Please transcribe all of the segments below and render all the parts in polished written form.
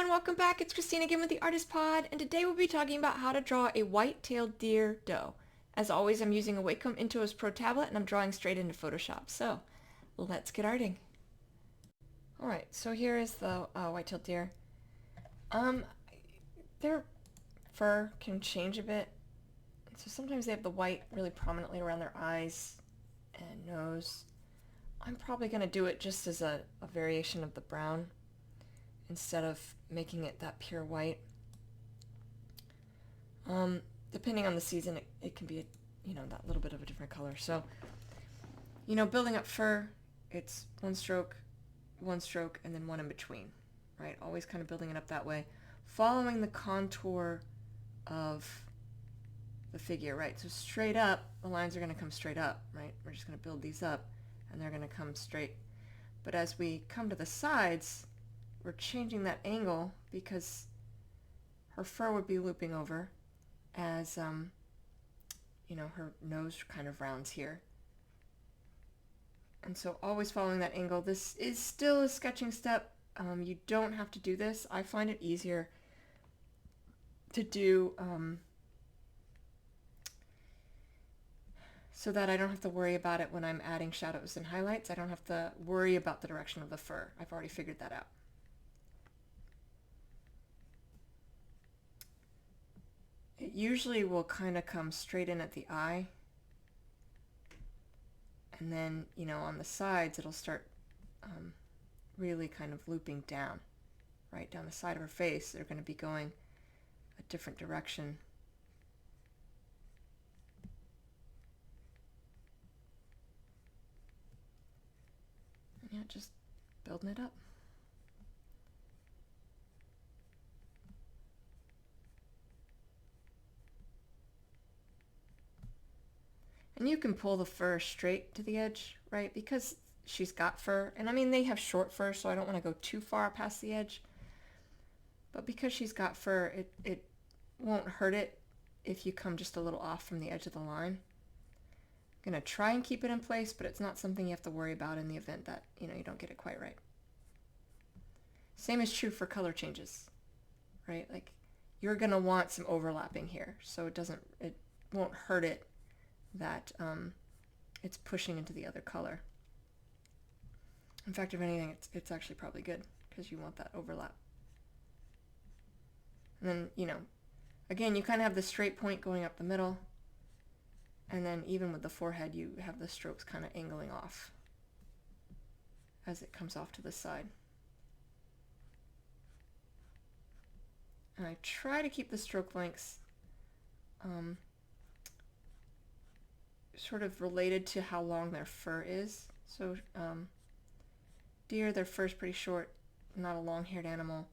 everyone, welcome back. It's Christina again with the Artist Pod, and today we'll be talking about how to draw a white-tailed deer doe. As always, I'm using a Wacom Intuos Pro tablet, and I'm drawing straight into Photoshop. So, let's get arting. Alright, so here is the white-tailed deer. Their fur can change a bit. So sometimes they have the white really prominently around their eyes and nose. I'm probably going to do it just as a variation of the brown, instead of making it that pure white. Depending on the season, it can be, that little bit of a different color. So, building up fur, it's one stroke, and then one in between, right? Always kind of building it up that way, following the contour of the figure, right? So straight up, the lines are going to come straight up, right? We're just going to build these up, and they're going to come straight. But as we come to the sides, we're changing that angle because her fur would be looping over as, her nose kind of rounds here. And so always following that angle. This is still a sketching step. You don't have to do this. I find it easier to do so that I don't have to worry about it when I'm adding shadows and highlights. I don't have to worry about the direction of the fur. I've already figured that out. It usually will kind of come straight in at the eye, and then, on the sides it'll start really kind of looping down, right down the side of her face. They're going to be going a different direction. And yeah, just building it up. And you can pull the fur straight to the edge, right? Because she's got fur. And I mean, they have short fur, so I don't want to go too far past the edge. But because she's got fur, it won't hurt it if you come just a little off from the edge of the line. I'm going to try and keep it in place, but it's not something you have to worry about in the event that, you don't get it quite right. Same is true for color changes, right? Like, you're going to want some overlapping here, so it won't hurt it that it's pushing into the other color. In fact, if anything, it's actually probably good because you want that overlap. And then, again, you kind of have the straight point going up the middle, and then even with the forehead, you have the strokes kind of angling off as it comes off to the side. And I try to keep the stroke lengths sort of related to how long their fur is. So deer, their fur is pretty short, not a long-haired animal.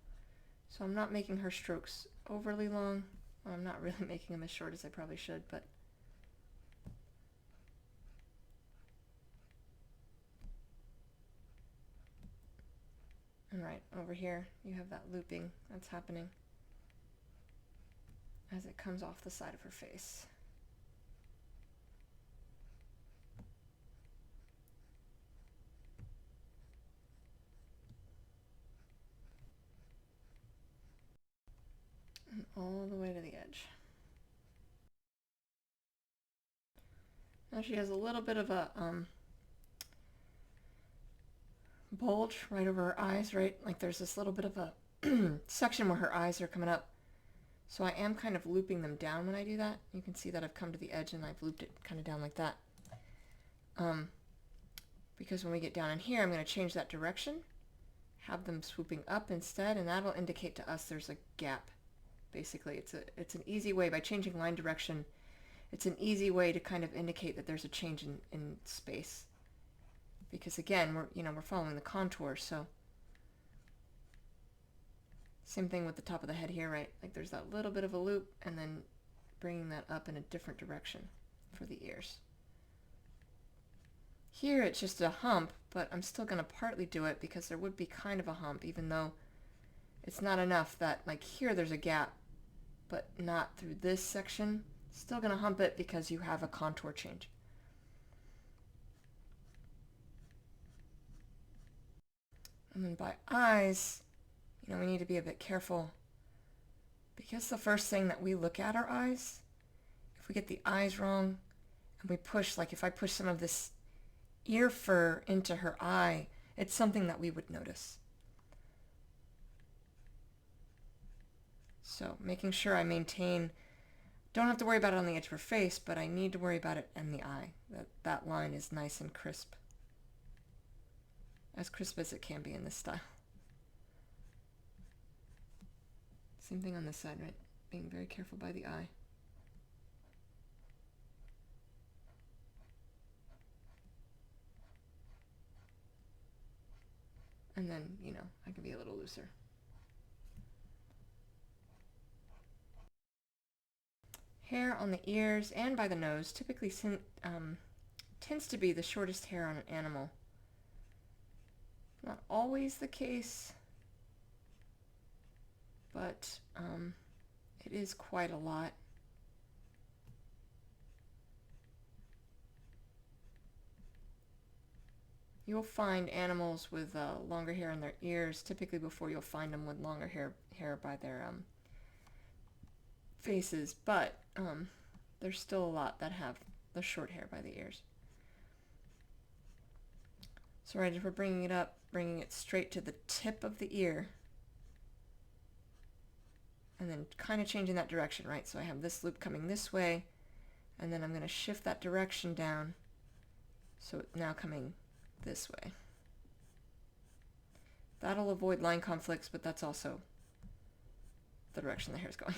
So I'm not making her strokes overly long. Well, I'm not really making them as short as I probably should, but and right over here you have that looping that's happening as it comes off the side of her face. And all the way to the edge. Now she has a little bit of a bulge right over her eyes, right? Like there's this little bit of a section where her eyes are coming up. So I am kind of looping them down when I do that. You can see that I've come to the edge and I've looped it kind of down like that. Because when we get down in here, I'm going to change that direction, have them swooping up instead, and that'll indicate to us there's a gap. Basically, it's an easy way, by changing line direction, it's an easy way to kind of indicate that there's a change in space. Because again, we're following the contour, so same thing with the top of the head here, right? Like there's that little bit of a loop, and then bringing that up in a different direction for the ears. Here it's just a hump, but I'm still going to partly do it because there would be kind of a hump, even though it's not enough that, like here there's a gap, but not through this section. Still going to hump it because you have a contour change. And then by eyes, we need to be a bit careful because the first thing that we look at are eyes. If we get the eyes wrong and we push, like if I push some of this ear fur into her eye, it's something that we would notice. So making sure I maintain, don't have to worry about it on the edge of her face, but I need to worry about it in the eye. That line is nice and crisp. As crisp as it can be in this style. Same thing on this side, right? Being very careful by the eye. And then, I can be a little looser. Hair on the ears and by the nose typically tends to be the shortest hair on an animal. Not always the case, but it is quite a lot. You'll find animals with longer hair in their ears typically before you'll find them with longer hair by their faces, but there's still a lot that have the short hair by the ears. So right, if we're bringing it up, bringing it straight to the tip of the ear, and then kind of changing that direction, right? So I have this loop coming this way, and then I'm going to shift that direction down, so it's now coming this way. That'll avoid line conflicts, but that's also the direction the hair is going.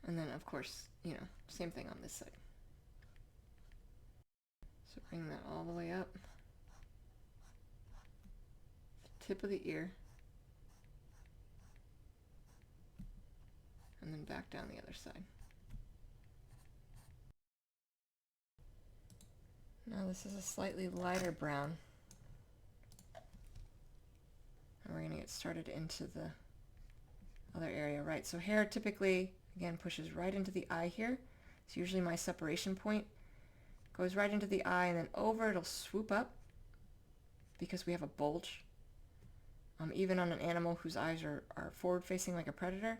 And then, of course, same thing on this side. So bring that all the way up. Tip of the ear. And then back down the other side. Now this is a slightly lighter brown. And we're going to get started into the other area, right? So hair typically, again, pushes right into the eye here. It's usually my separation point. Goes right into the eye and then over, it'll swoop up because we have a bulge. Even on an animal whose eyes are forward facing like a predator,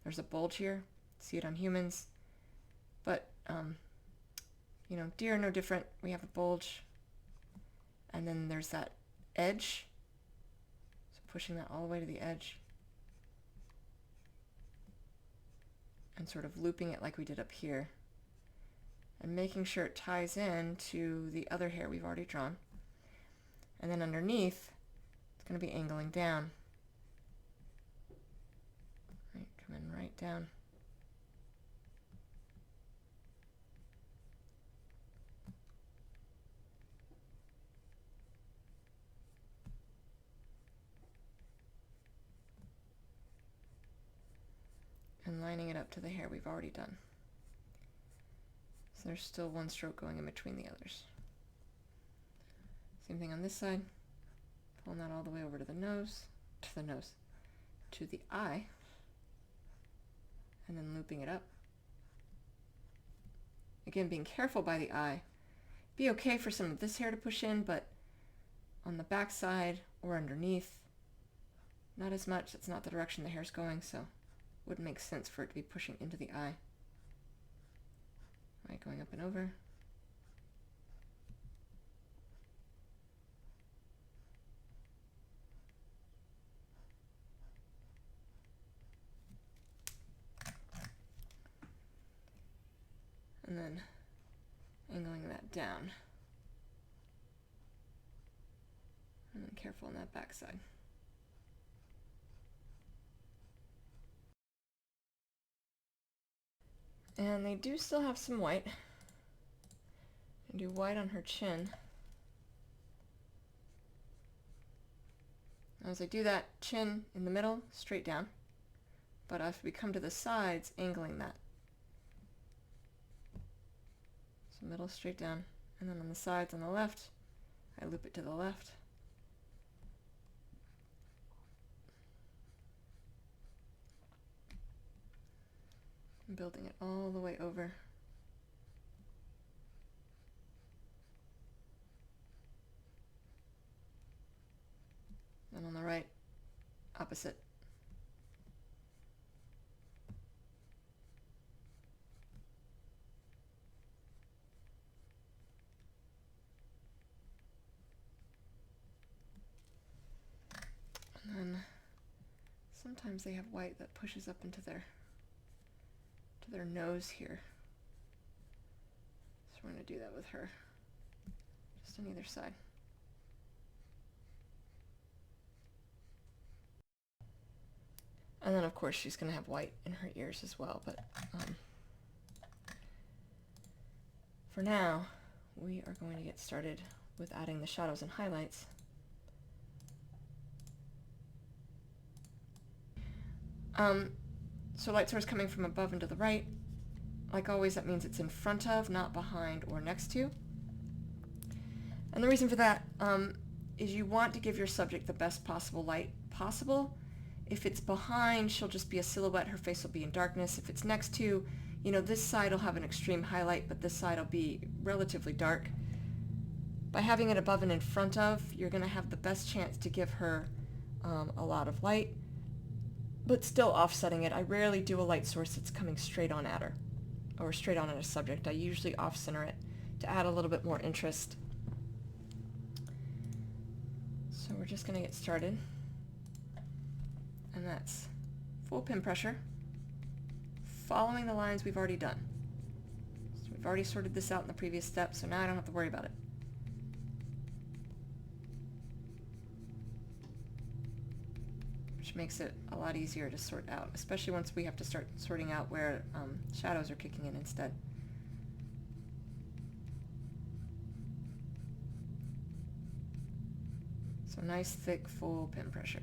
there's a bulge here. See it on humans. But, deer are no different. We have a bulge. And then there's that edge. So pushing that all the way to the edge. And sort of looping it like we did up here. And making sure it ties in to the other hair we've already drawn. And then underneath, it's going to be angling down. Right, coming right down. And lining it up to the hair we've already done. So there's still one stroke going in between the others. Same thing on this side. Pulling that all the way over to the nose, to the eye, and then looping it up. Again, being careful by the eye. Be okay for some of this hair to push in, but on the back side or underneath, not as much. It's not the direction the hair's going, so it wouldn't make sense for it to be pushing into the eye. Right, going up and over. And then angling that down. And then careful on that back side. And they do still have some white. And do white on her chin. As I do that, chin in the middle, straight down. But as we come to the sides, angling that. So middle straight down. And then on the sides on the left, I loop it to the left. And building it all the way over. opposite. And then sometimes they have white that pushes up into their nose here. So we're going to do that with her, just on either side. And then of course she's going to have white in her ears as well, but for now we are going to get started with adding the shadows and highlights. So light source coming from above and to the right. Like always, that means it's in front of, not behind or next to. And the reason for that is you want to give your subject the best possible light possible. If it's behind, she'll just be a silhouette, her face will be in darkness. If it's next to, you know, this side will have an extreme highlight, but this side will be relatively dark. By having it above and in front of, you're going to have the best chance to give her a lot of light, but still offsetting it. I rarely do a light source that's coming straight on at her, or straight on at a subject. I usually off-center it to add a little bit more interest. So we're just going to get started. And that's full pin pressure, following the lines we've already done. So we've already sorted this out in the previous step, so now I don't have to worry about it. Which makes it a lot easier to sort out, especially once we have to start sorting out where shadows are kicking in instead. So nice, thick, full pin pressure.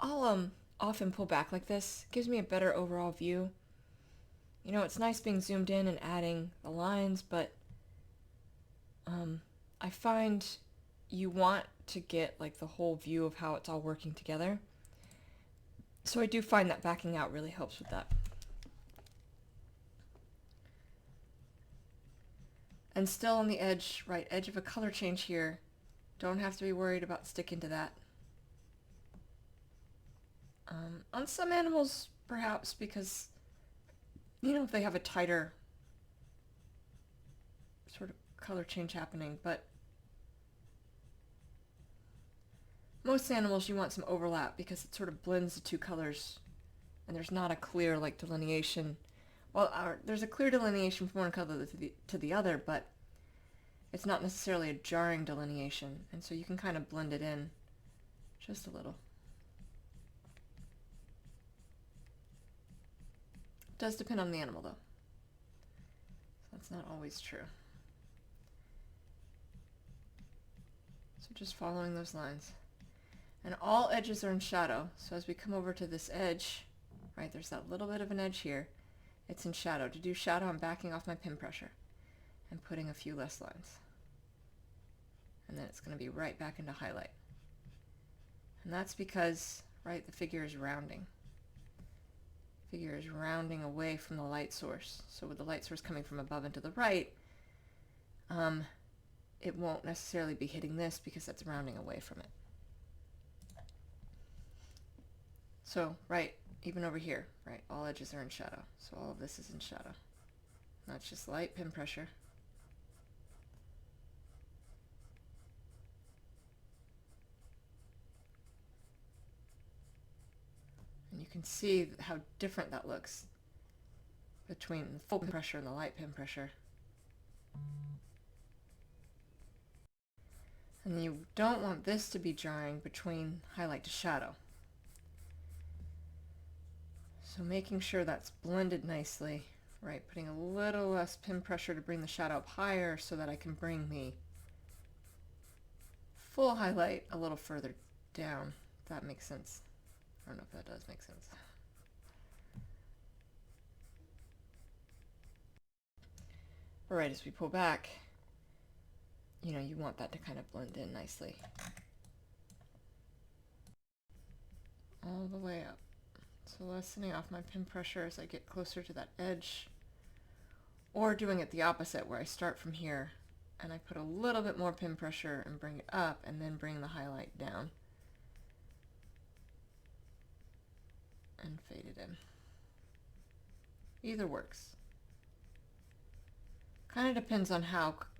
I'll often pull back like this. It gives me a better overall view. You know, it's nice being zoomed in and adding the lines, but I find you want to get like the whole view of how it's all working together. So I do find that backing out really helps with that. And still on the edge, right edge of a color change here. Don't have to be worried about sticking to that. On some animals, perhaps, because, you know, if they have a tighter sort of color change happening, but most animals you want some overlap because it sort of blends the two colors and there's not a clear like delineation. Well, there's a clear delineation from one color to the other, but it's not necessarily a jarring delineation, and so you can kind of blend it in just a little. It does depend on the animal though. So that's not always true. So just following those lines. And all edges are in shadow, so as we come over to this edge, right, there's that little bit of an edge here, it's in shadow. To do shadow, I'm backing off my pin pressure and putting a few less lines. And then it's going to be right back into highlight. And that's because, right, the figure is rounding. Figure is rounding away from the light source. So with the light source coming from above and to the right, it won't necessarily be hitting this because that's rounding away from it. So, right, even over here, right, all edges are in shadow. So all of this is in shadow. That's just light pin pressure. And you can see how different that looks between the full pin pressure and the light pin pressure. And you don't want this to be jarring between highlight to shadow. So making sure that's blended nicely, right, putting a little less pin pressure to bring the shadow up higher so that I can bring the full highlight a little further down, if that makes sense. I don't know if that does make sense. All right, as we pull back, you know, you want that to kind of blend in nicely. All the way up. So lessening off my pin pressure as I get closer to that edge, or doing it the opposite where I start from here and I put a little bit more pin pressure and bring it up and then bring the highlight down and fade it in. Either works. Kind of depends on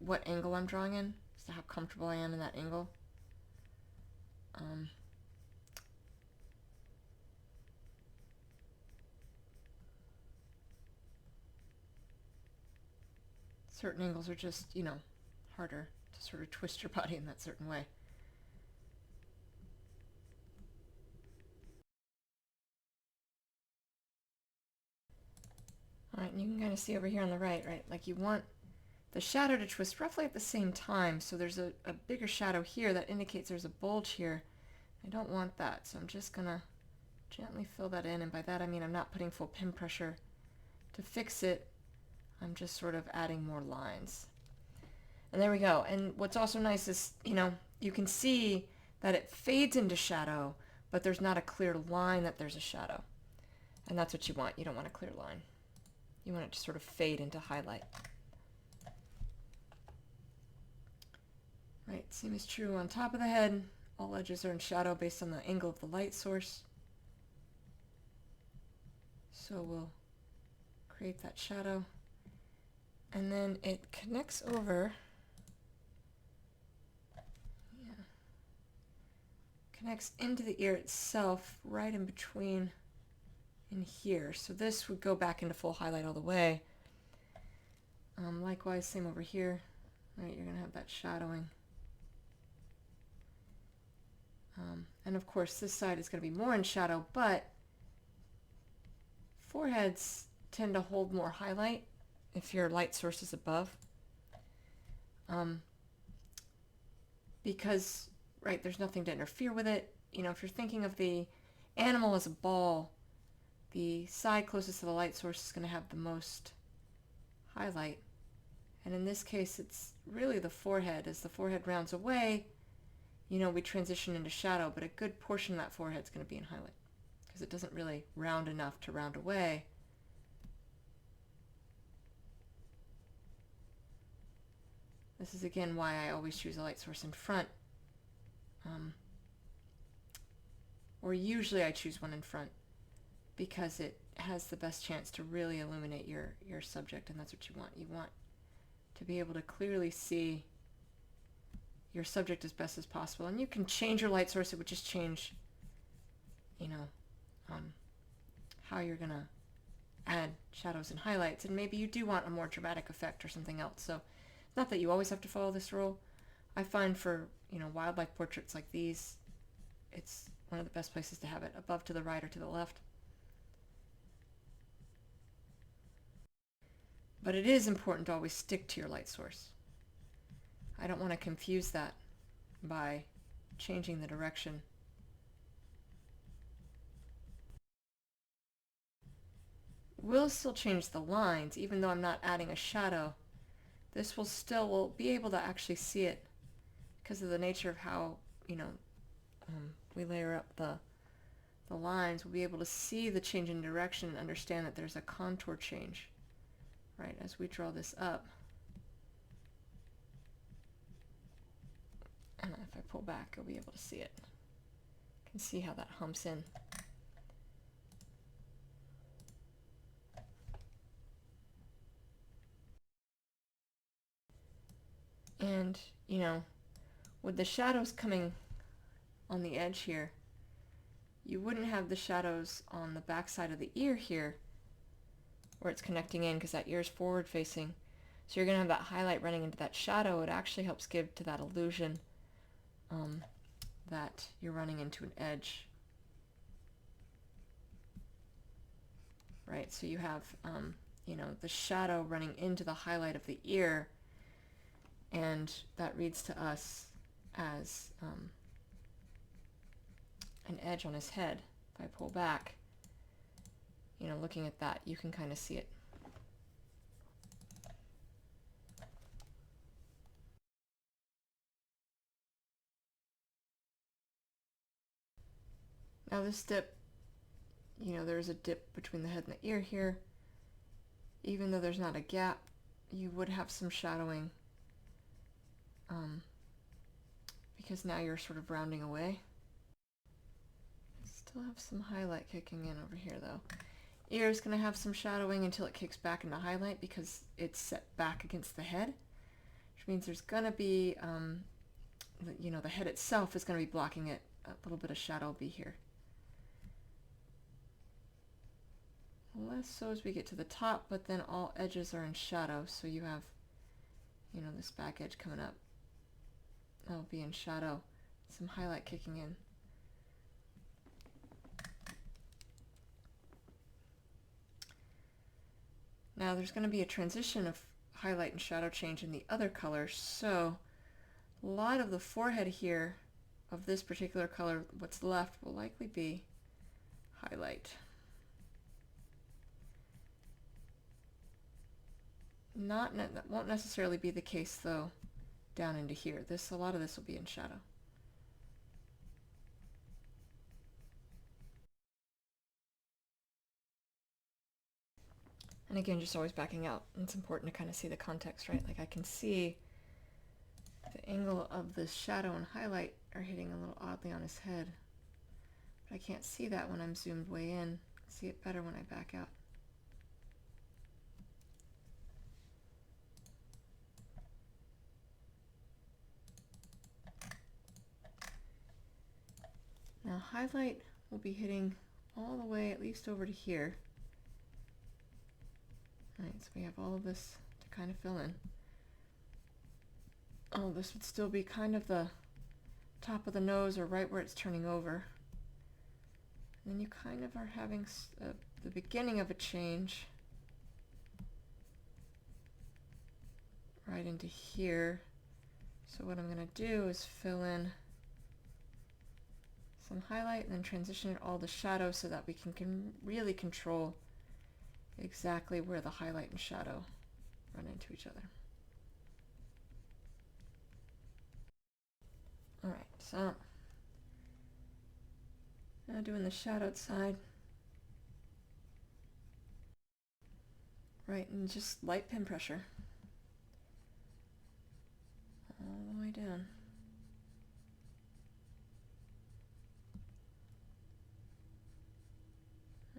what angle I'm drawing in, as to how comfortable I am in that angle. Certain angles are just, harder to sort of twist your body in that certain way. All right, and you can kind of see over here on the right, like you want the shadow to twist roughly at the same time, so there's a bigger shadow here that indicates there's a bulge here. I don't want that, so I'm just gonna gently fill that in, and by that I mean I'm not putting full pin pressure to fix it. I'm just sort of adding more lines. And there we go. And what's also nice is, you can see that it fades into shadow, but there's not a clear line that there's a shadow. And that's what you want. You don't want a clear line. You want it to sort of fade into highlight. Right, same is true on top of the head. All edges are in shadow based on the angle of the light source. So we'll create that shadow. And then it connects over, connects into the ear itself right in between in here. So this would go back into full highlight all the way. Likewise, same over here. Right, you're going to have that shadowing. And of course, this side is going to be more in shadow, but foreheads tend to hold more highlight if your light source is above. Because, right, there's nothing to interfere with it. If you're thinking of the animal as a ball, the side closest to the light source is going to have the most highlight. And in this case, it's really the forehead. As the forehead rounds away, we transition into shadow, but a good portion of that forehead is going to be in highlight because it doesn't really round enough to round away. This is again why I always choose a light source in front. Or usually I choose one in front because it has the best chance to really illuminate your subject, and that's what you want. You want to be able to clearly see your subject as best as possible. And you can change your light source. It would just change, how you're going to add shadows and highlights. And maybe you do want a more dramatic effect or something else. So it's not that you always have to follow this rule. I find for, wildlife portraits like these, it's one of the best places to have it, above to the right or to the left. But it is important to always stick to your light source. I don't want to confuse that by changing the direction. We'll still change the lines, even though I'm not adding a shadow. This will be able to actually see it because of the nature of how, we layer up the lines. We'll be able to see the change in direction and understand that there's a contour change, right, as we draw this up. And if I pull back, you'll be able to see it. You can see how that humps in. And, with the shadows coming on the edge here, you wouldn't have the shadows on the back side of the ear here where it's connecting in because that ear is forward facing. So you're going to have that highlight running into that shadow. It actually helps give to that illusion that you're running into an edge. Right, so you have, the shadow running into the highlight of the ear, and that reads to us as an edge on his head. If I pull back, looking at that, you can kind of see it. Now this dip, you know, there's a dip between the head and the ear here. Even though there's not a gap, you would have some shadowing because now you're sort of rounding away. Still have some highlight kicking in over here though. Ear is going to have some shadowing until it kicks back into highlight because it's set back against the head, which means there's going to be, you know, the head itself is going to be blocking it. A little bit of shadow will be here. Less so as we get to the top, but then all edges are in shadow, so you have, you know, this back edge coming up. That'll be in shadow. Some highlight kicking in. Now there's going to be a transition of highlight and shadow change in the other colors, so a lot of the forehead here of this particular color, what's left, will likely be highlight. That won't necessarily be the case though down into here. A lot of this will be in shadow. And again, just always backing out. It's important to kind of see the context, right? Like I can see the angle of the shadow and highlight are hitting a little oddly on his head. But I can't see that when I'm zoomed way in. I see it better when I back out. Now highlight will be hitting all the way at least over to here. Alright, so we have all of this to kind of fill in. Oh, this would still be kind of the top of the nose or right where it's turning over. And then you kind of are having the beginning of a change right into here. So what I'm going to do is fill in some highlight and then transition it all to shadow so that we can really control exactly where the highlight and shadow run into each other. Alright, so now doing the shadowed side. Right, and just light pin pressure all the way down.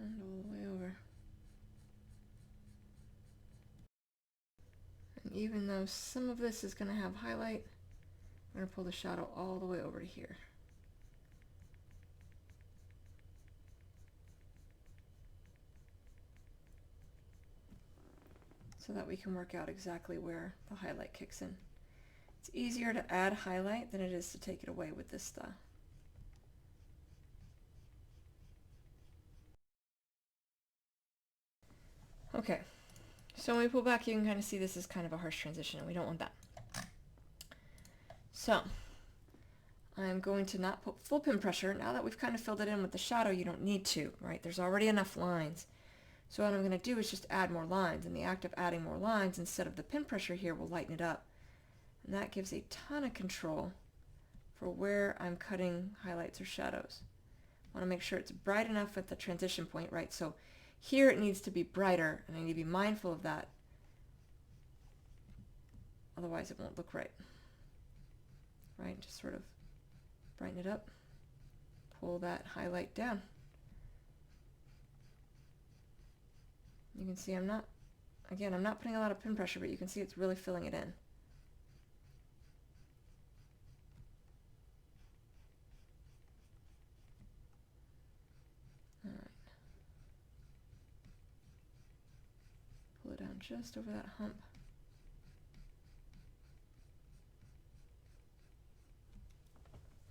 And all the way over. And even though some of this is going to have highlight, I'm going to pull the shadow all the way over to here. So that we can work out exactly where the highlight kicks in. It's easier to add highlight than it is to take it away with this style. Okay, so when we pull back, you can kind of see this is kind of a harsh transition, and we don't want that. So I'm going to not put full pin pressure. Now that we've kind of filled it in with the shadow, you don't need to, right? There's already enough lines. So what I'm going to do is just add more lines, and the act of adding more lines instead of the pin pressure here will lighten it up. And that gives a ton of control for where I'm cutting highlights or shadows. I want to make sure it's bright enough at the transition point, right? So here it needs to be brighter, and I need to be mindful of that. Otherwise it won't look right. Right, just sort of brighten it up. Pull that highlight down. You can see I'm not putting a lot of pin pressure, but you can see it's really filling it in. All right. Pull it down just over that hump.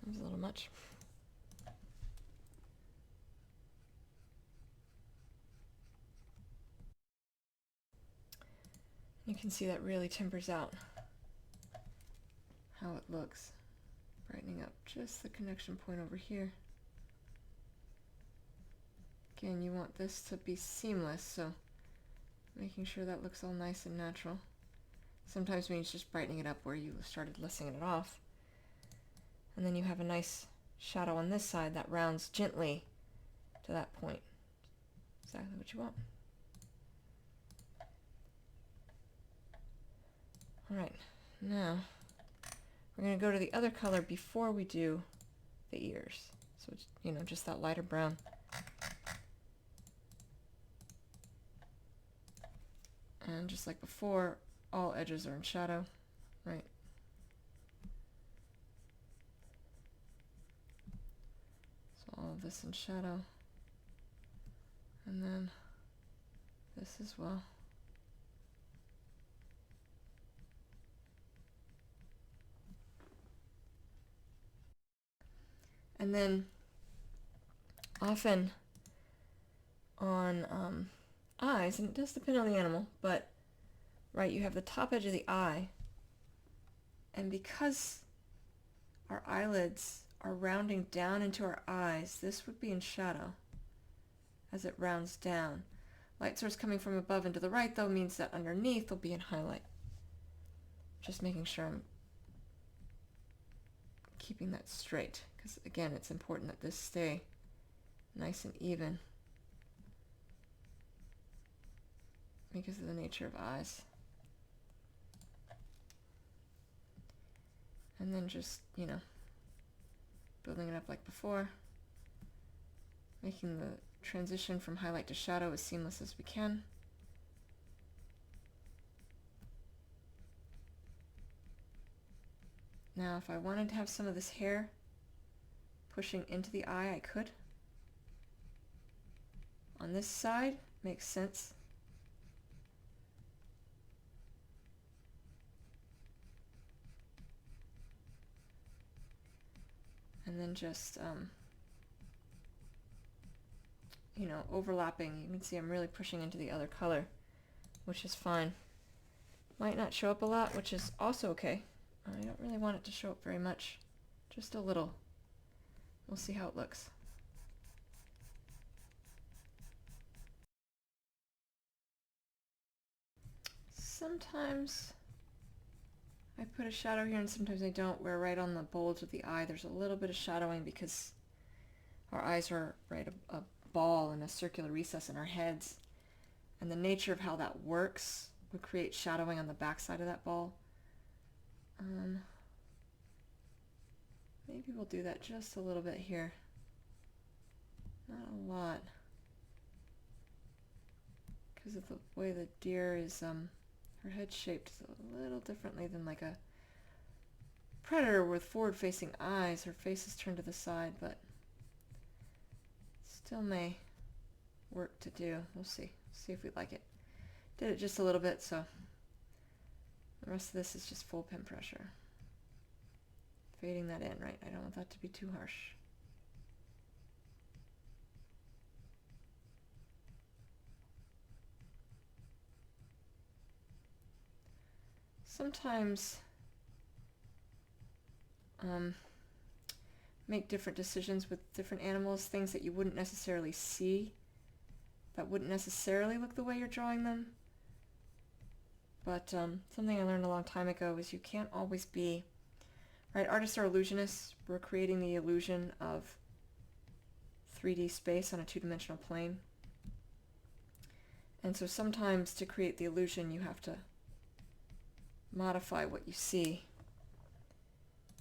That was a little much. You can see that really tempers out how it looks, brightening up just the connection point over here. Again, you want this to be seamless, so making sure that looks all nice and natural. Sometimes means just brightening it up where you started listing it off. And then you have a nice shadow on this side that rounds gently to that point. exactly what you want. Alright, now we're going to go to the other color before we do the ears. So it's, you know, just that lighter brown. And just like before, all edges are in shadow, right? So all of this in shadow. And then this as well. And then often on eyes, and it does depend on the animal, but right, you have the top edge of the eye, and because our eyelids are rounding down into our eyes, this would be in shadow as it rounds down. Light source coming from above and to the right, though, means that underneath will be in highlight. Just making sure I'm keeping that straight, because again, it's important that this stay nice and even because of the nature of eyes. And then just, you know, building it up like before, making the transition from highlight to shadow as seamless as we can. Now, if I wanted to have some of this hair pushing into the eye, I could. On this side, makes sense. And then just, you know, overlapping. You can see I'm really pushing into the other color, which is fine. Might not show up a lot, which is also okay. I don't really want it to show up very much, just a little. We'll see how it looks. Sometimes I put a shadow here and sometimes I don't, where right on the bulge of the eye there's a little bit of shadowing because our eyes are right a ball in a circular recess in our heads, and the nature of how that works would create shadowing on the back side of that ball. Maybe we'll do that just a little bit here. Not a lot. Because of the way the deer is, her head's shaped a little differently than like a predator with forward-facing eyes. Her face is turned to the side, but still may work to do. We'll see. See if we like it. Did it just a little bit, so the rest of this is just full pen pressure. Fading that in, right? I don't want that to be too harsh. Sometimes make different decisions with different animals, things that you wouldn't necessarily see, that wouldn't necessarily look the way you're drawing them. But something I learned a long time ago is you can't always be, right? Artists are illusionists. We're creating the illusion of 3D space on a two-dimensional plane. And so sometimes to create the illusion you have to modify what you see.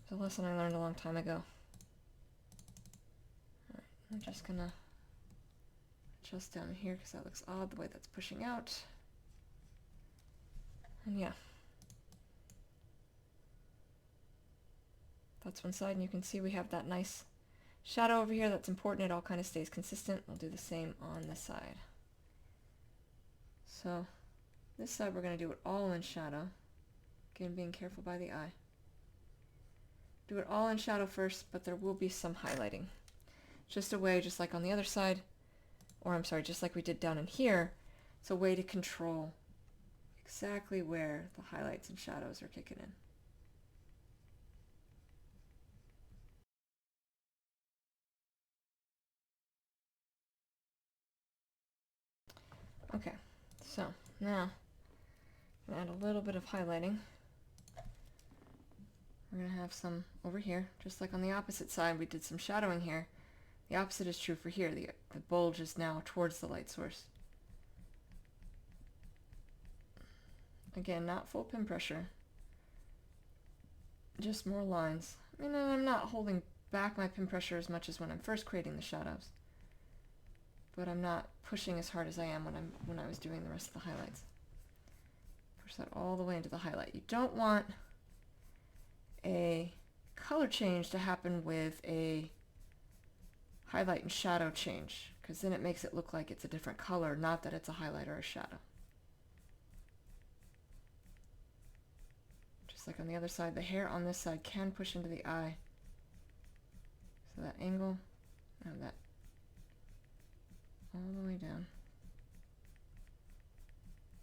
It's a lesson I learned a long time ago. Alright, I'm just gonna adjust down here because that looks odd the way that's pushing out. And yeah. That's one side, and you can see we have that nice shadow over here. That's important. It all kind of stays consistent. We'll do the same on this side. So this side we're going to do it all in shadow. Again, being careful by the eye. Do it all in shadow first, but there will be some highlighting. Just a way, just like on the other side, or I'm sorry, just like we did down in here, it's a way to control exactly where the highlights and shadows are kicking in. Okay, so now I'm going to add a little bit of highlighting. We're going to have some over here, just like on the opposite side we did some shadowing here. The opposite is true for here. The bulge is now towards the light source. Again, not full pin pressure, just more lines. I mean, I'm not holding back my pin pressure as much as when I'm first creating the shadows, but I'm not pushing as hard as I am when I was doing the rest of the highlights. Push that all the way into the highlight. You don't want a color change to happen with a highlight and shadow change, because then it makes it look like it's a different color, not that it's a highlight or a shadow. Just like on the other side, the hair on this side can push into the eye. So that angle, and that all the way down.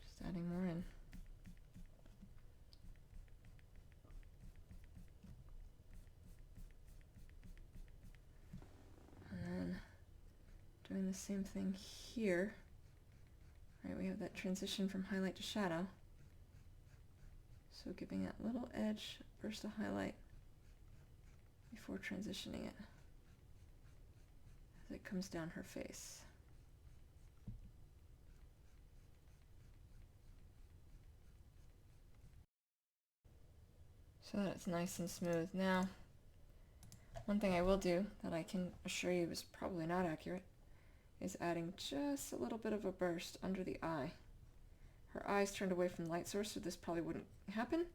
Just adding more in. And then doing the same thing here. Right, we have that transition from highlight to shadow. So giving that little edge burst of highlight before transitioning it as it comes down her face. So that it's nice and smooth. Now, one thing I will do that I can assure you is probably not accurate is adding just a little bit of a burst under the eye. Her eye's turned away from the light source, so this probably wouldn't happen.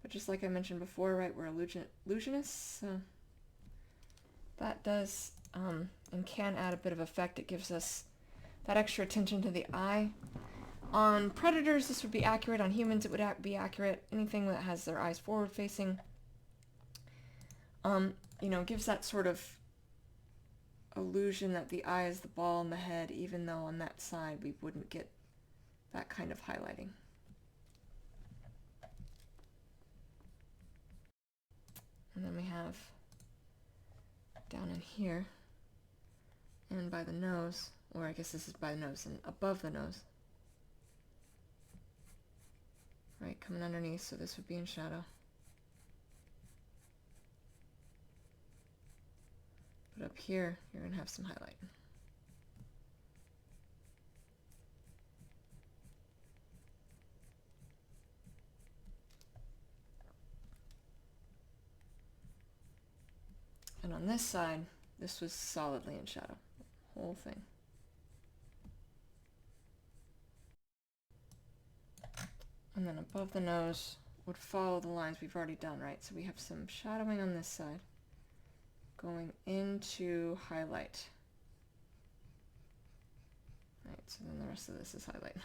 But just like I mentioned before, right, we're illusionists, so that does and can add a bit of effect. It gives us that extra attention to the eye. On predators, this would be accurate. On humans, it would be accurate. Anything that has their eyes forward facing, you know, gives that sort of illusion that the eye is the ball in the head, even though on that side we wouldn't get that kind of highlighting. And then we have down in here and by the nose, or I guess this is by the nose and above the nose. Right, coming underneath, so this would be in shadow. But up here, you're going to have some highlight. And on this side, this was solidly in shadow, the whole thing. And then above the nose would follow the lines we've already done, right? So we have some shadowing on this side going into highlight. Right, so then the rest of this is highlight.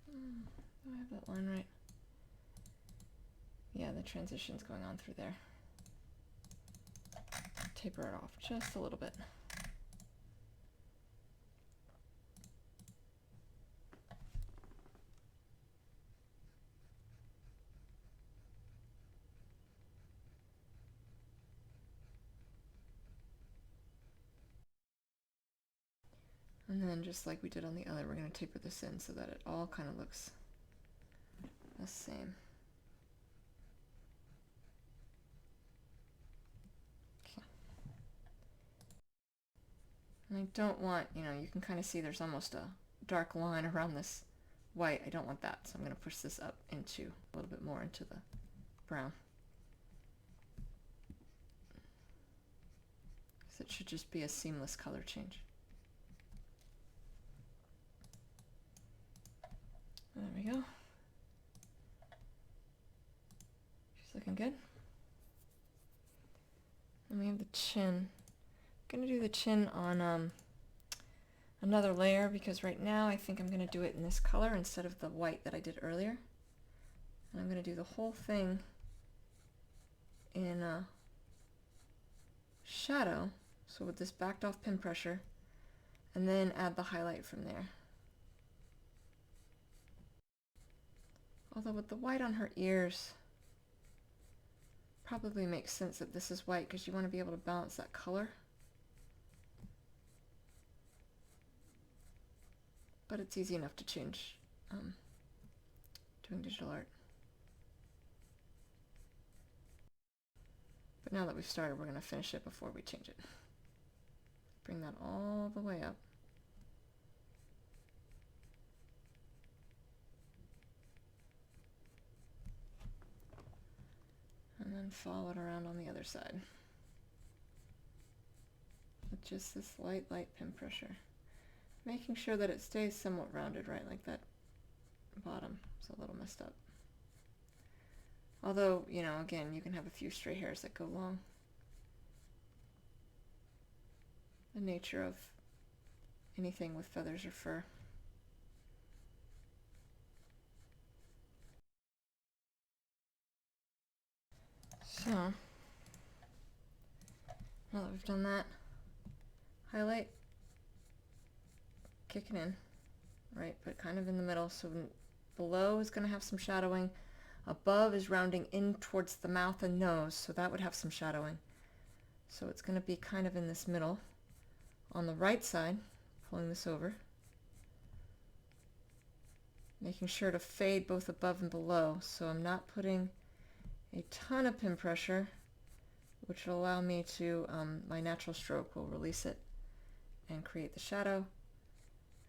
Do I have that line right? Yeah, the transition's going on through there. Taper it off just a little bit. And then just like we did on the other, we're going to taper this in so that it all kind of looks the same. Okay. And I don't want, you know, you can kind of see there's almost a dark line around this white. I don't want that, so I'm going to push this up into a little bit more into the brown. Because it should just be a seamless color change. There we go. She's looking good. And we have the chin. I'm going to do the chin on another layer because right now I think I'm going to do it in this color instead of the white that I did earlier. And I'm going to do the whole thing in shadow, so with this backed off pin pressure, and then add the highlight from there. Although with the white on her ears, probably makes sense that this is white because you want to be able to balance that color. But it's easy enough to change doing digital art. But now that we've started, we're going to finish it before we change it. Bring that all the way up. And then follow it around on the other side. With just this light pin pressure. Making sure that it stays somewhat rounded, right? Like that bottom is a little messed up. Although, you know, again, you can have a few stray hairs that go long. The nature of anything with feathers or fur. So, now that we've done that, highlight, kick it in, right, but kind of in the middle, so below is going to have some shadowing, above is rounding in towards the mouth and nose, so that would have some shadowing. So it's going to be kind of in this middle. On the right side, pulling this over, making sure to fade both above and below, so I'm not putting a ton of pin pressure, which will allow me to, my natural stroke will release it and create the shadow.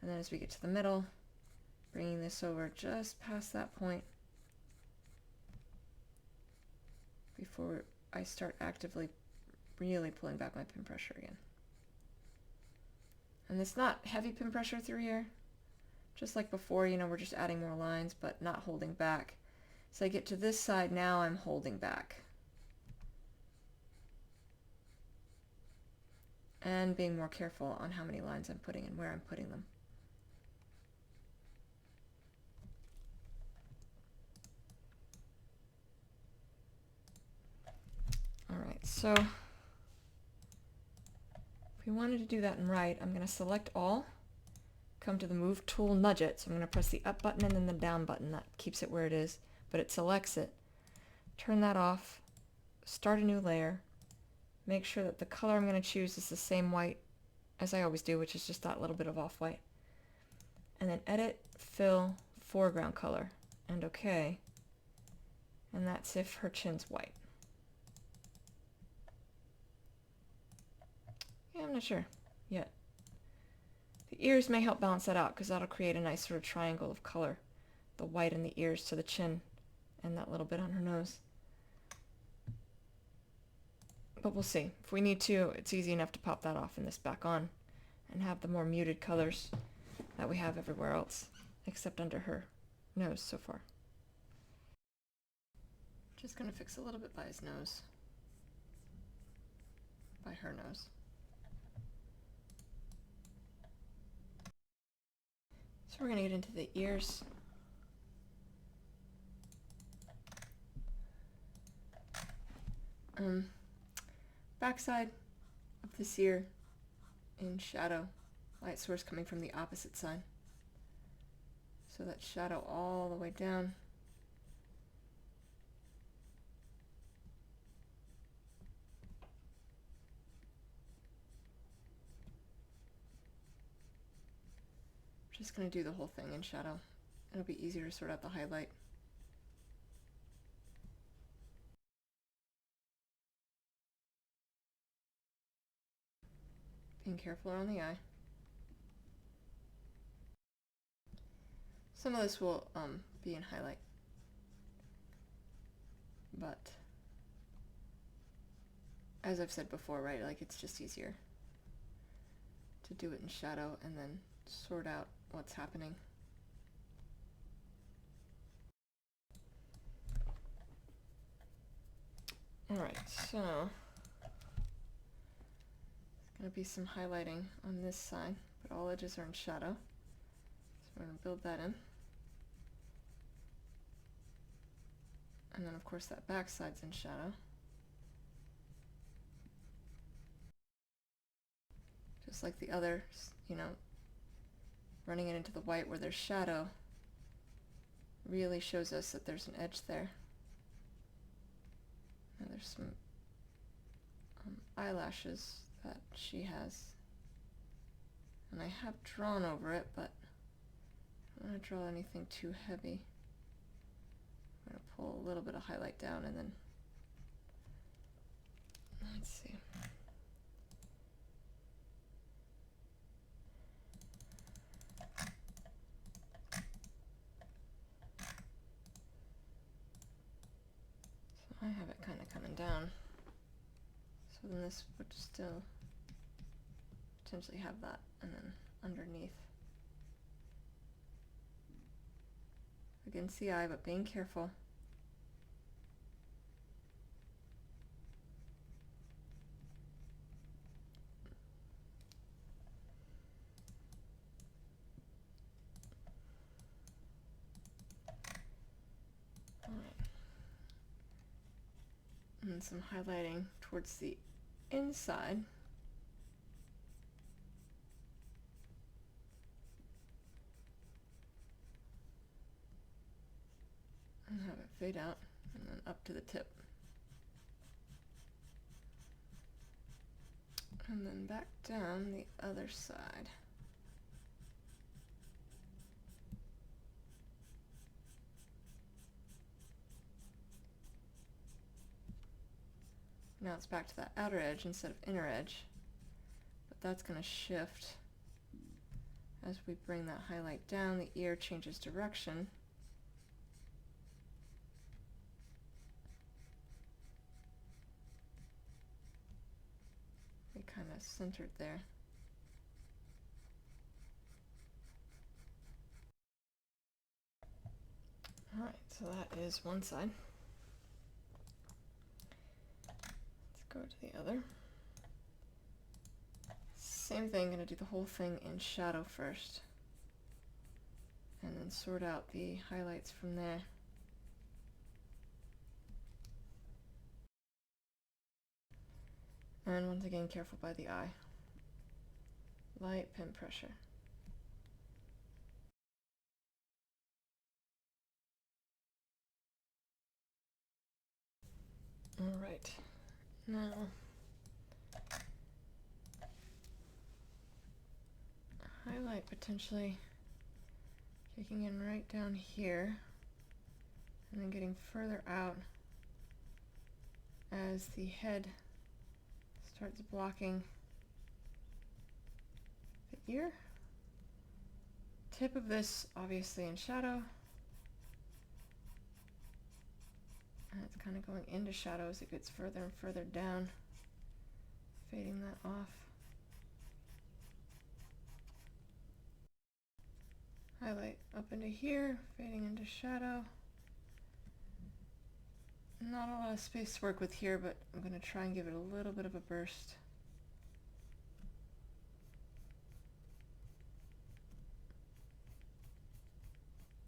And then as we get to the middle, bringing this over just past that point before I start actively really pulling back my pin pressure again. And it's not heavy pin pressure through here. Just like before, you know, we're just adding more lines, but not holding back. So I get to this side, now I'm holding back. And being more careful on how many lines I'm putting and where I'm putting them. Alright, so if we wanted to do that in right, I'm going to select all, come to the move tool, nudge it. So I'm going to press the up button and then the down button. That keeps it where it is, but it selects it. Turn that off, start a new layer, make sure that the color I'm going to choose is the same white as I always do, which is just that little bit of off-white. And then edit, fill, foreground color, and OK. And that's if her chin's white. Yeah, I'm not sure yet. The ears may help balance that out because that'll create a nice sort of triangle of color. The white in the ears to the chin and that little bit on her nose. But we'll see. If we need to, it's easy enough to pop that off and this back on and have the more muted colors that we have everywhere else, except under her nose so far. Just going to fix a little bit by his nose. By her nose. So we're going to get into the ears. Backside of this ear in shadow, light source coming from the opposite side. So that shadow all the way down. Just going to do the whole thing in shadow. It'll be easier to sort out the highlight. Being careful around the eye. Some of this will be in highlight, but as I've said before, right, like it's just easier to do it in shadow and then sort out what's happening. Alright, so there's going to be some highlighting on this side, but all edges are in shadow. So we're going to build that in. And then of course that back side's in shadow. Just like the others, you know, running it into the white where there's shadow really shows us that there's an edge there. And there's some eyelashes that she has. And I have drawn over it, but I don't want to draw anything too heavy. I'm going to pull a little bit of highlight down and then Let's see. So I have it kind of coming down. So then this would still potentially have that, and then underneath. Again, CI, but being careful. And some highlighting towards the inside. And have it fade out and then up to the tip. And then back down the other side. Now it's back to that outer edge instead of inner edge, but that's going to shift as we bring that highlight down. The ear changes direction. We kind of centered there. Alright, so that is one side. Let's go to the other. Same thing, going to do the whole thing in shadow first. And then sort out the highlights from there. And once again, careful by the eye. Light pin pressure. Alright, now highlight potentially kicking in right down here and then getting further out as the head starts blocking the ear. Tip of this obviously in shadow, and it's kind of going into shadow as it gets further and further down, fading that off. Highlight up into here, fading into shadow. Not a lot of space to work with here, but I'm going to try and give it a little bit of a burst.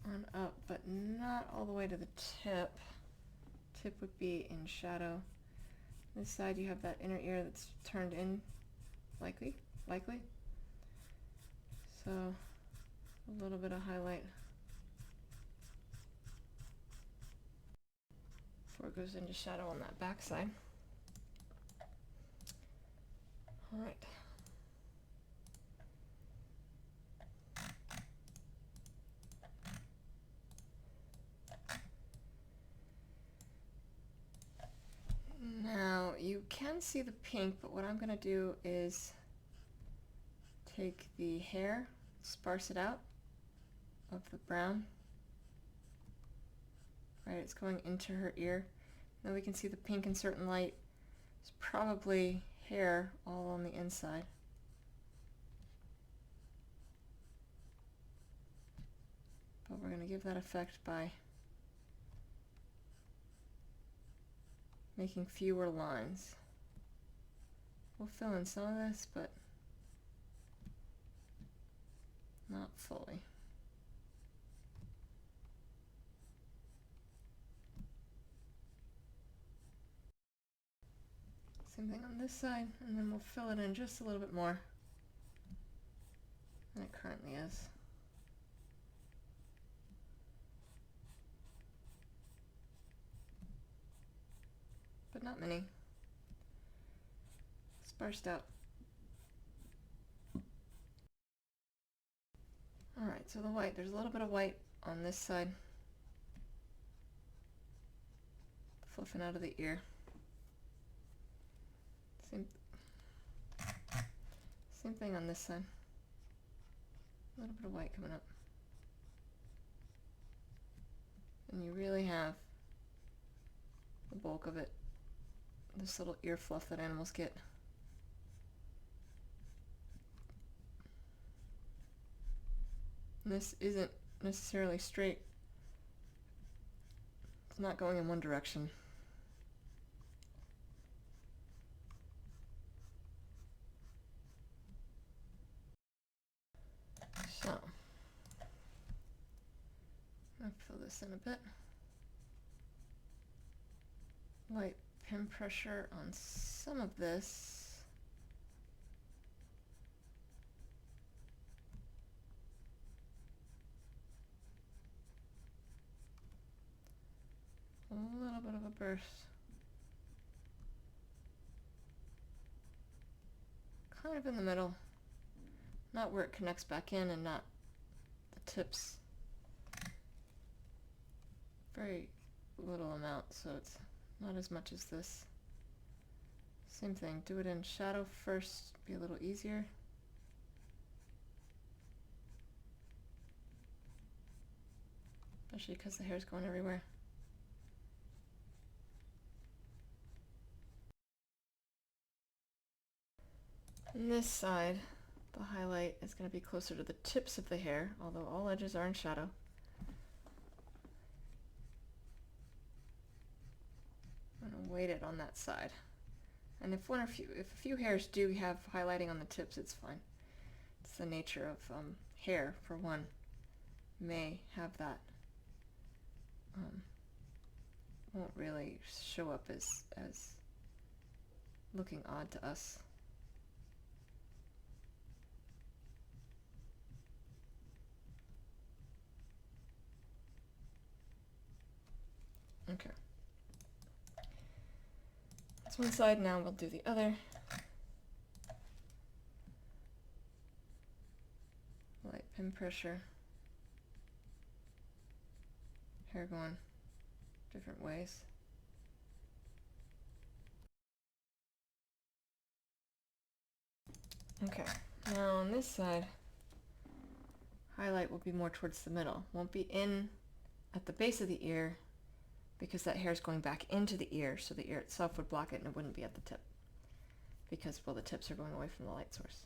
On up, but not all the way to the tip. Tip would be in shadow. This side you have that inner ear that's turned in, likely. So a little bit of highlight before it goes into shadow on that back side. All right. Now you can see the pink, but what I'm going to do is take the hair, sparse it out of the brown. Right, it's going into her ear. Now we can see the pink in certain light. It's probably hair all on the inside. But we're going to give that effect by making fewer lines. We'll fill in some of this, but not fully. Same thing on this side, and then we'll fill it in just a little bit more than it currently is. But not many. Sparsed out. Alright, so the white, there's a little bit of white on this side. Fluffing out of the ear. Same, same thing on this side. A little bit of white coming up. And you really have the bulk of it, this little ear fluff that animals get. And this isn't necessarily straight. It's not going in one direction. So, I'll fill this in a bit. Light pin pressure on some of this. A little bit of a burst. Kind of in the middle. Not where it connects back in and not the tips. Very little amount, so it's not as much as this. Same thing, do it in shadow first, be a little easier. Especially because the hair's going everywhere. On this side, the highlight is going to be closer to the tips of the hair, although all edges are in shadow. I'm going to weight it on that side. And if a few hairs do have highlighting on the tips, it's fine. It's the nature of hair, for one, may have that. Won't really show up as looking odd to us. Okay. That's one side, now we'll do the other. Light pin pressure. Hair going different ways. Okay, now on this side, highlight will be more towards the middle. Won't be in at the base of the ear because that hair is going back into the ear, so the ear itself would block it and it wouldn't be at the tip because, well, the tips are going away from the light source.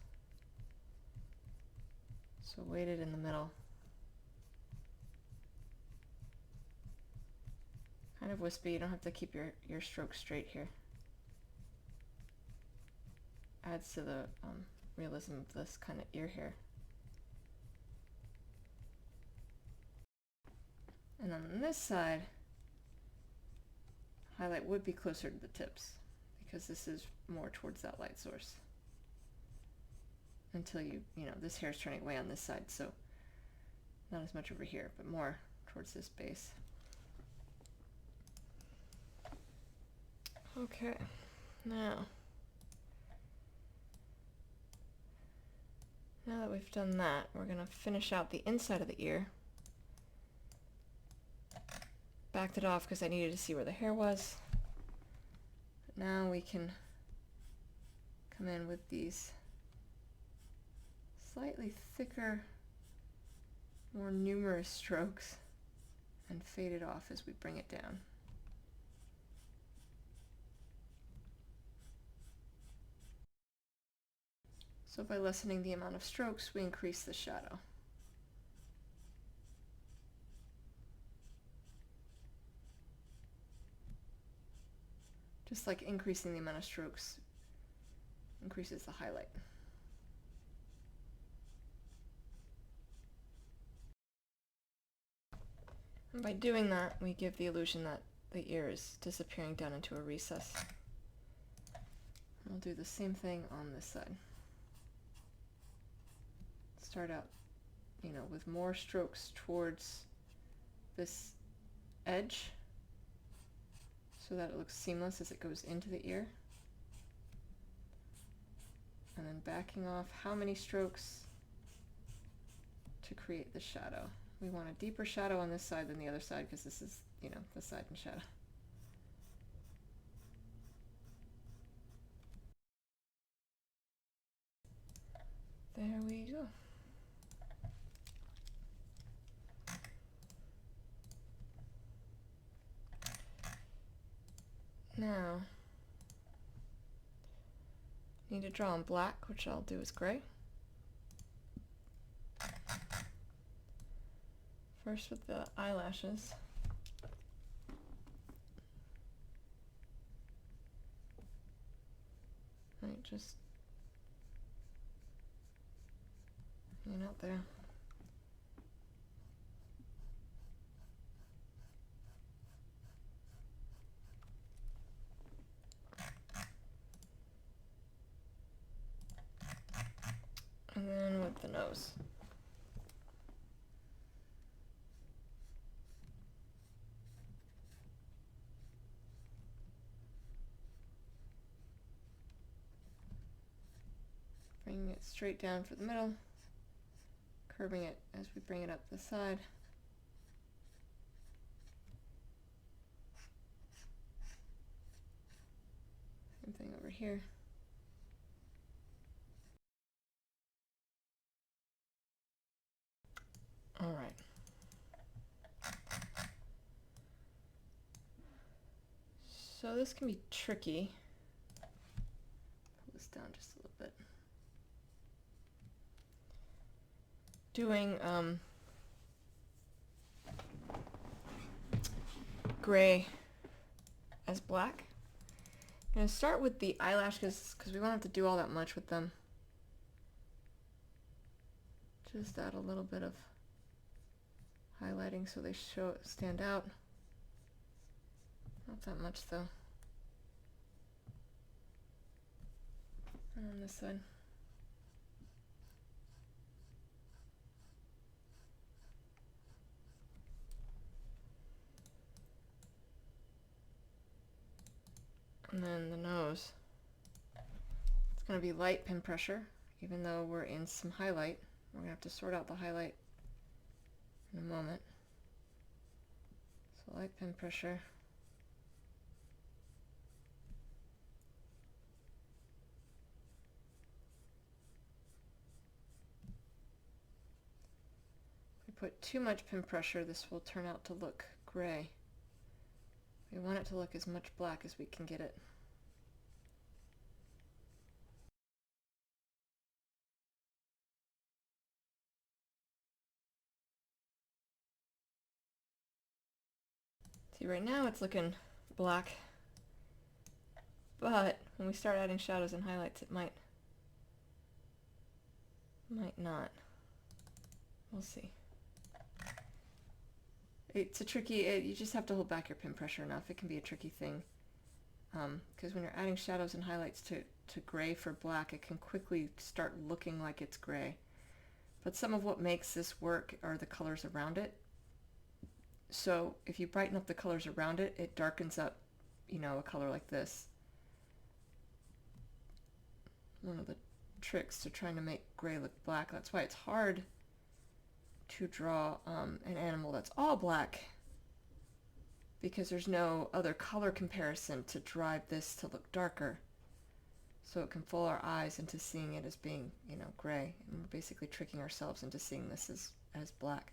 So weight it in the middle. Kind of wispy, you don't have to keep your stroke straight here. Adds to the realism of this kind of ear hair. And on this side, highlight would be closer to the tips because this is more towards that light source. Until you know, this hair is turning away on this side, so not as much over here, but more towards this base. Okay, now that we've done that, we're going to finish out the inside of the ear. Backed it off because I needed to see where the hair was. But now we can come in with these slightly thicker, more numerous strokes and fade it off as we bring it down. So by lessening the amount of strokes, we increase the shadow. Just like increasing the amount of strokes increases the highlight. And by doing that, we give the illusion that the ear is disappearing down into a recess. We'll do the same thing on this side. Start out, you know, with more strokes towards this edge so that it looks seamless as it goes into the ear. And then backing off how many strokes to create the shadow. We want a deeper shadow on this side than the other side because this is, you know, the side in shadow. There we go. Now, need to draw in black, which I'll do as gray. First with the eyelashes. Right, just hanging out there. And then with the nose. Bringing it straight down for the middle, curving it as we bring it up the side. Same thing over here. All right. So this can be tricky. Pull this down just a little bit. Doing gray as black. I'm going to start with the eyelashes because we won't have to do all that much with them. Just add a little bit of highlighting so they stand out. Not that much though. And on this side. And then the nose. It's going to be light pin pressure, even though we're in some highlight. We're going to have to sort out the highlight in a moment. So light pin pressure. If we put too much pin pressure, this will turn out to look gray. We want it to look as much black as we can get it. See, right now it's looking black, but when we start adding shadows and highlights, it might not. We'll see. It's a tricky, you just have to hold back your pin pressure enough. It can be a tricky thing. Because when you're adding shadows and highlights to gray for black, it can quickly start looking like it's gray. But some of what makes this work are the colors around it. So if you brighten up the colors around it, it darkens up, you know, a color like this. One of the tricks to trying to make gray look black. That's why it's hard to draw an animal that's all black, because there's no other color comparison to drive this to look darker. So it can fool our eyes into seeing it as being, you know, gray. And we're basically tricking ourselves into seeing this as black.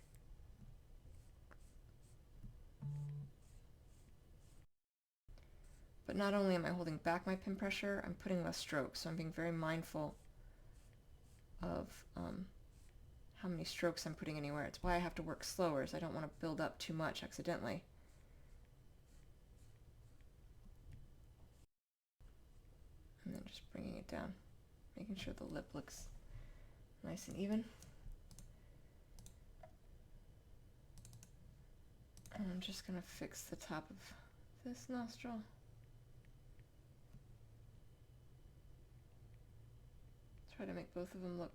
But not only am I holding back my pin pressure, I'm putting less strokes. So I'm being very mindful of how many strokes I'm putting anywhere. It's why I have to work slower, is I don't want to build up too much accidentally. And then just bringing it down, making sure the lip looks nice and even. And I'm just going to fix the top of this nostril. Try to make both of them look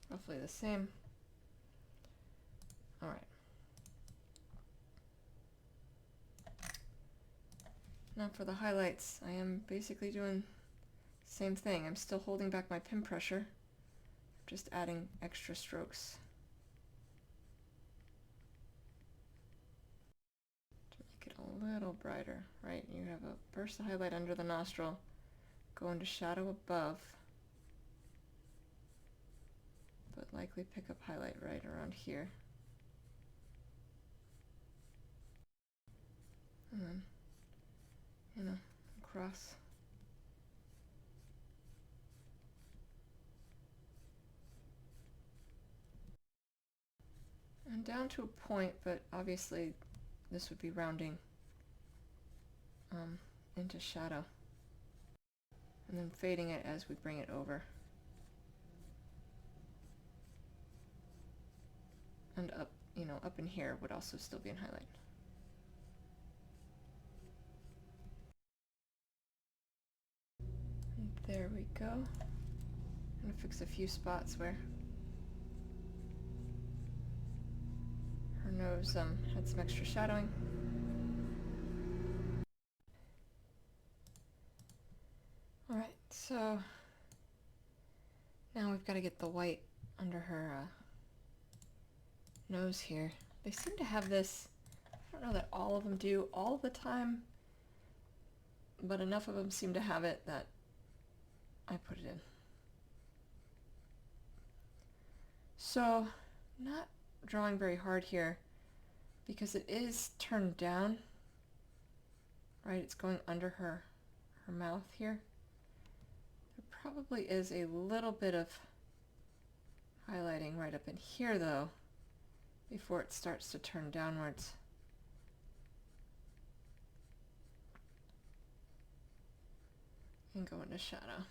roughly the same. All right. Now for the highlights, I am basically doing the same thing. I'm still holding back my pin pressure, just adding extra strokes to make it a little brighter, right? You have a burst of highlight under the nostril, go into shadow above, but likely pick up highlight right around here. And then, you know, across. And down to a point, but obviously this would be rounding into shadow. And then fading it as we bring it over. And up, you know, up in here would also still be in highlight. And there we go. I'm gonna fix a few spots where her nose had some extra shadowing. Alright, so now we've got to get the white under her nose here. They seem to have this, I don't know that all of them do all the time, but enough of them seem to have it that I put it in. So, not drawing very hard here because it is turned down, right? It's going under her mouth here. There probably is a little bit of highlighting right up in here though, before it starts to turn downwards. And go into shadow.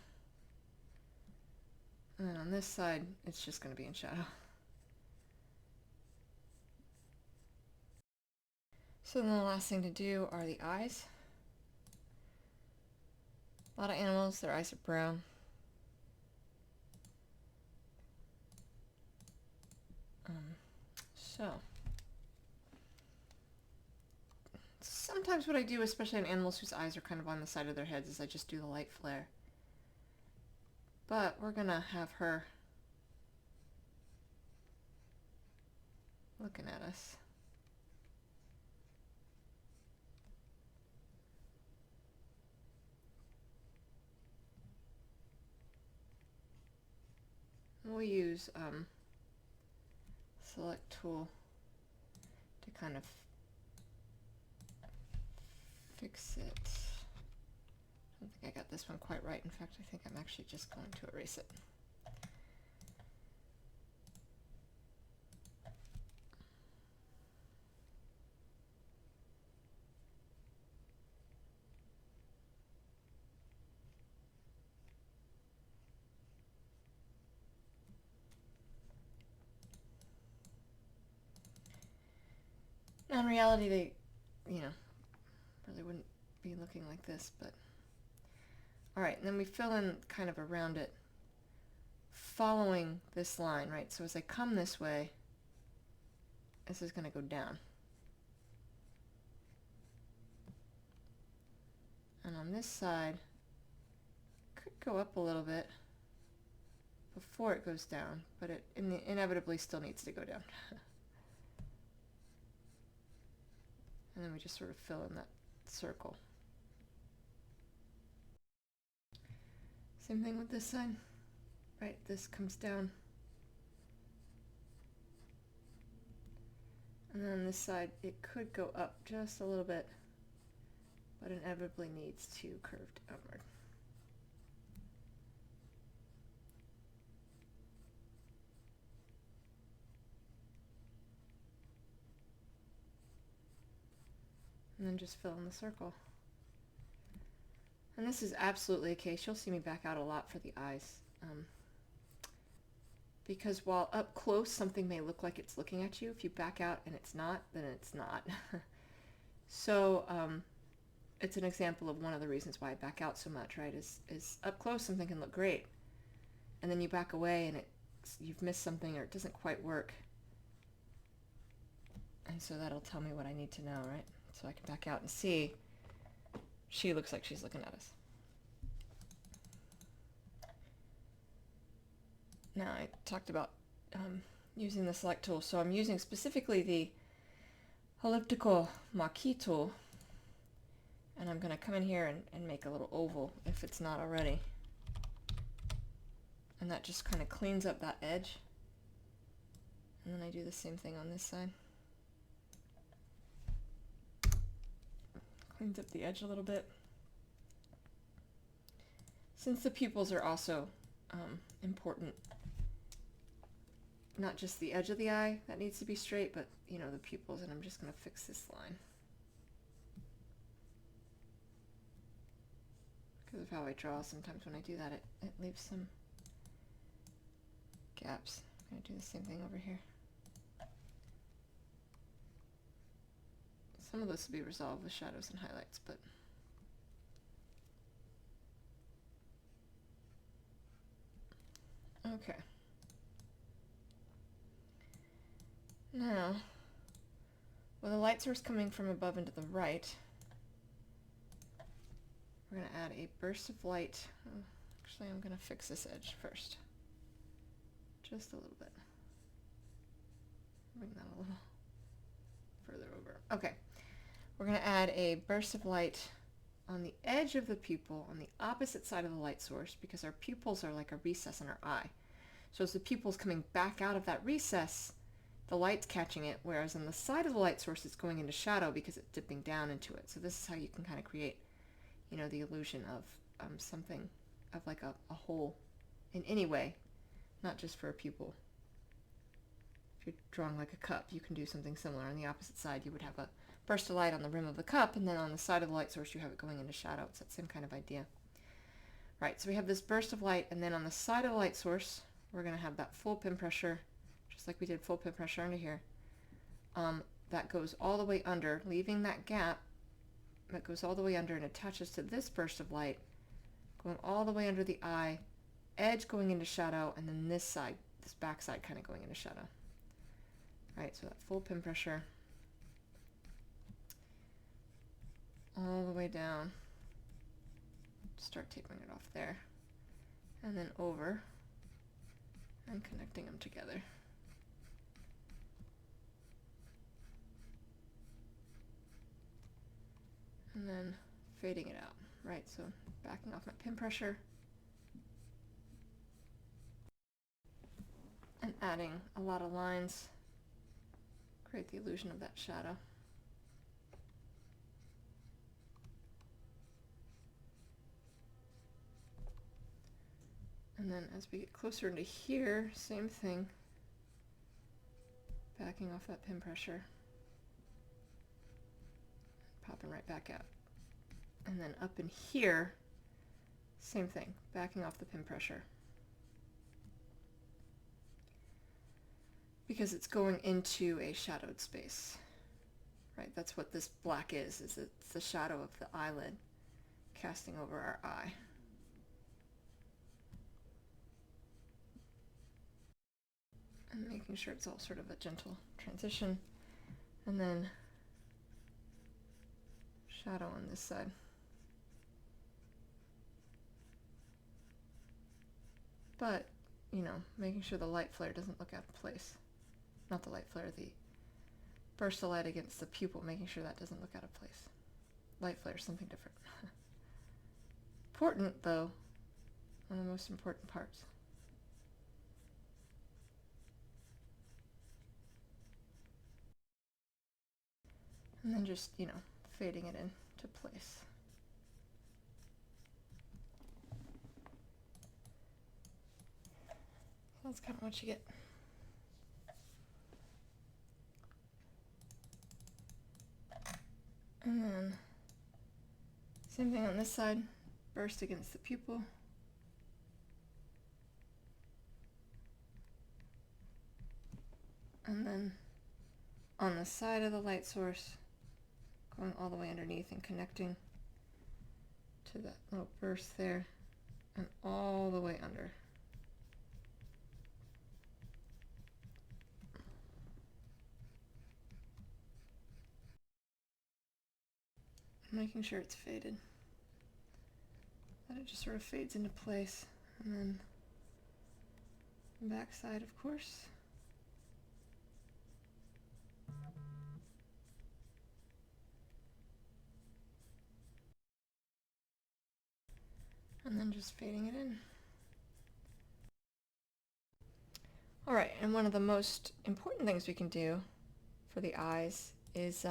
And then on this side, it's just going to be in shadow. So then the last thing to do are the eyes. A lot of animals, their eyes are brown. So sometimes what I do, especially on animals whose eyes are kind of on the side of their heads, is I just do the light flare. But we're gonna have her looking at us. We'll use select tool to kind of fix it. I don't think I got this one quite right. In fact, I think I'm actually just going to erase it. Now in reality, they, you know, really wouldn't be looking like this, but alright, and then we fill in kind of around it following this line, right? So as I come this way, this is going to go down. And on this side, could go up a little bit before it goes down, but it inevitably still needs to go down. And then we just sort of fill in that circle. Same thing with this side, right? This comes down. And then on this side, it could go up just a little bit, but inevitably needs to curve downward. And then just fill in the circle. And this is absolutely a case. You'll see me back out a lot for the eyes. Because while up close something may look like it's looking at you, if you back out and it's not, then it's not. So it's an example of one of the reasons why I back out so much, right? Is up close something can look great, and then you back away and you've missed something or it doesn't quite work. And so that'll tell me what I need to know, right? So I can back out and see she looks like she's looking at us. Now I talked about using the select tool, so I'm using specifically the elliptical marquee tool, and I'm going to come in here and make a little oval if it's not already. And that just kind of cleans up that edge. And then I do the same thing on this side. Cleans up the edge a little bit. Since the pupils are also important, not just the edge of the eye that needs to be straight, but you know, the pupils, and I'm just going to fix this line. Because of how I draw, sometimes when I do that, it leaves some gaps. I'm going to do the same thing over here. Some of this will be resolved with shadows and highlights, but okay. Now, with the light source coming from above and to the right, we're going to add a burst of light. Oh, actually, I'm going to fix this edge first. Just a little bit. Bring that a little further over. Okay. We're going to add a burst of light on the edge of the pupil on the opposite side of the light source, because our pupils are like a recess in our eye. So as the pupil's coming back out of that recess, the light's catching it, whereas on the side of the light source it's going into shadow because it's dipping down into it. So this is how you can kind of create, you know, the illusion of something, of like a hole in any way, not just for a pupil. If you're drawing like a cup, you can do something similar. On the opposite side, you would have a burst of light on the rim of the cup, and then on the side of the light source you have it going into shadow. It's that same kind of idea. Right, so we have this burst of light, and then on the side of the light source we're going to have that full pin pressure, just like we did full pin pressure under here. That goes all the way under, leaving that gap that goes all the way under and attaches to this burst of light, going all the way under the eye, edge going into shadow, and then this side, this back side kind of going into shadow. Right, so that full pin pressure all the way down. Start tapering it off there, and then over and connecting them together. And then fading it out. Right, so backing off my pin pressure and adding a lot of lines, create the illusion of that shadow. And then as we get closer into here, same thing, backing off that pin pressure, popping right back out. And then up in here, same thing, backing off the pin pressure. Because it's going into a shadowed space, right? That's what this black is it's the shadow of the eyelid casting over our eye. And making sure it's all sort of a gentle transition. And then shadow on this side. But, you know, making sure the light flare doesn't look out of place. Not the light flare, the burst of light against the pupil, making sure that doesn't look out of place. Light flare is something different. Important, though, one of the most important parts. And then just, you know, fading it into place. That's kind of what you get. And then same thing on this side, burst against the pupil. And then on the side of the light source, going all the way underneath and connecting to that little burst there, and all the way under. Making sure it's faded. That it just sort of fades into place. And then the back side, of course. And then just fading it in. Alright, and one of the most important things we can do for the eyes is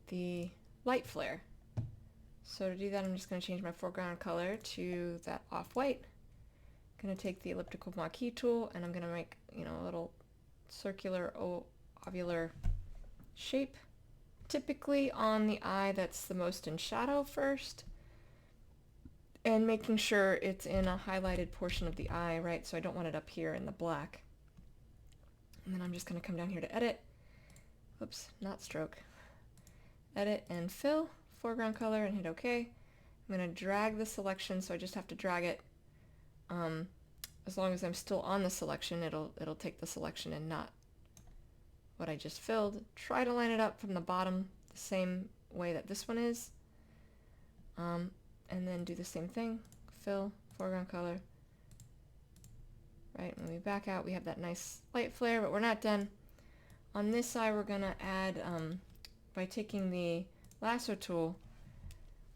the light flare. So to do that, I'm just going to change my foreground color to that off-white. I'm going to take the elliptical marquee tool and I'm going to make, a little circular ovular shape, typically on the eye that's the most in shadow first, and making sure it's in a highlighted portion of the eye, right? So I don't want it up here in the black. And then I'm just going to come down here to edit. Oops, not stroke. Edit and fill, foreground color, and hit OK. I'm going to drag the selection, so I just have to drag it. As long as I'm still on the selection, it'll take the selection and not what I just filled. Try to line it up from the bottom the same way that this one is. And then do the same thing. Fill, foreground color. Right, when we back out, we have that nice light flare, but we're not done. On this side, we're going to add, by taking the lasso tool,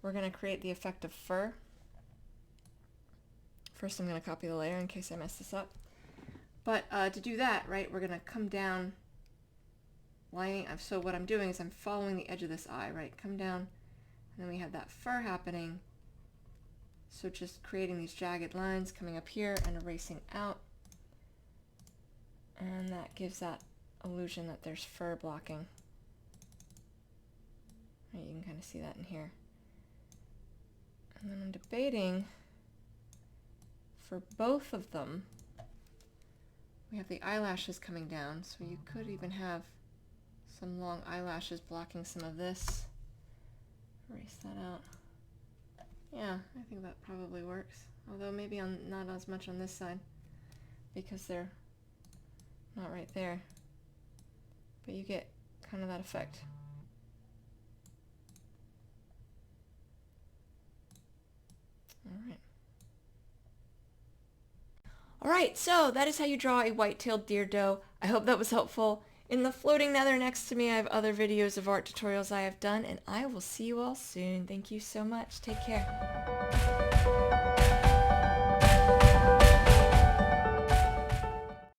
we're going to create the effect of fur. First, I'm going to copy the layer in case I mess this up. But to do that, right, we're going to come down, so what I'm doing is I'm following the edge of this eye, right, come down, and then we have that fur happening. So just creating these jagged lines coming up here and erasing out. And that gives that illusion that there's fur blocking. Right, you can kind of see that in here. And then I'm debating for both of them. We have the eyelashes coming down, so you could even have some long eyelashes blocking some of this. Erase that out. Yeah, I think that probably works. Although maybe not as much on this side because they're not right there. But you get kind of that effect. Alright. Alright, so that is how you draw a white-tailed deer doe. I hope that was helpful. In the floating nether next to me, I have other videos of art tutorials I have done, and I will see you all soon. Thank you so much. Take care.